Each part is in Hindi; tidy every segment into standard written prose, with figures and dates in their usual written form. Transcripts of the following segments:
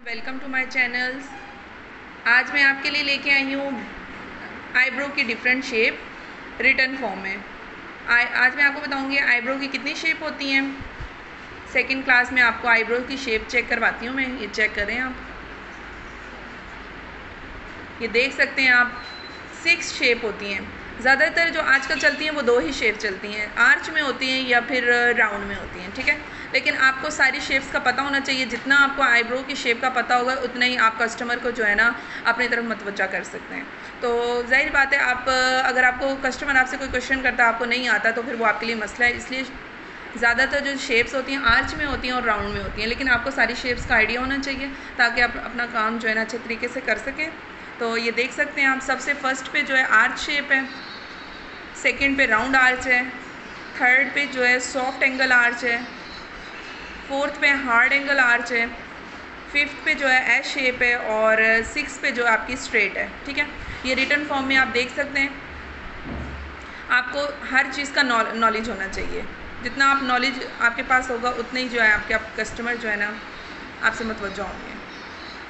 Welcome to my channels. आज मैं आपके लिए लेके आई हूँ आईब्रो की डिफरेंट शेप रिटर्न फॉर्म में। आज मैं आपको बताऊँगी आईब्रो की कितनी शेप होती हैं। सेकंड क्लास में आपको आईब्रो की शेप चेक करवाती हूँ मैं। ये चेक करें आप, ये देख सकते हैं आप 6 शेप होती हैं। ज़्यादातर जो आजकल चलती हैं वो 2 ही शेप चलती हैं, आर्च में होती हैं या फिर राउंड में होती हैं, ठीक है। लेकिन आपको सारी शेप्स का पता होना चाहिए। जितना आपको आईब्रो की शेप का पता होगा उतना ही आप कस्टमर को जो है ना अपनी तरफ मतवज्जा कर सकते हैं। तो ज़ाहिर बात है, आप अगर आपको कस्टमर आपसे कोई क्वेश्चन करता है, आपको नहीं आता, तो फिर वो आपके लिए मसला है। इसलिए ज़्यादातर जो शेप्स होती हैं आर्च में होती हैं और राउंड में होती हैं। लेकिन आपको सारी शेप्स का आइडिया होना चाहिए ताकि आप अपना काम जो है ना अच्छे तरीके से कर सकें। तो ये देख सकते हैं आप, सबसे फर्स्ट पे जो है आर्च शेप है, सेकंड पे राउंड आर्च है, थर्ड पे जो है सॉफ्ट एंगल आर्च है, फोर्थ पे हार्ड एंगल आर्च है, फिफ्थ पे जो है एस शेप है और सिक्स पे जो है आपकी स्ट्रेट है, ठीक है। ये रिटर्न फॉर्म में आप देख सकते हैं। आपको हर चीज़ का नॉलेज होना चाहिए। जितना आप नॉलेज आपके पास होगा उतने ही जो है आपके कस्टमर जो है ना आपसे मुतवज्जो होंगे।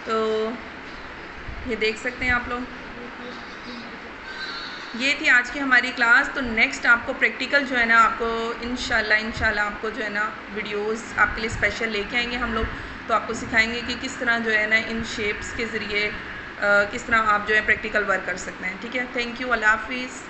तो ये देख सकते हैं आप लोग, ये थी आज की हमारी क्लास। तो नेक्स्ट आपको प्रैक्टिकल जो है ना आपको इंशाल्लाह आपको जो है ना वीडियोस आपके लिए स्पेशल लेके आएंगे हम लोग। तो आपको सिखाएंगे कि किस तरह जो है ना इन शेप्स के ज़रिए किस तरह आप जो है प्रैक्टिकल वर्क कर सकते हैं, ठीक है। थैंक यू, अल्लाह हाफिज़।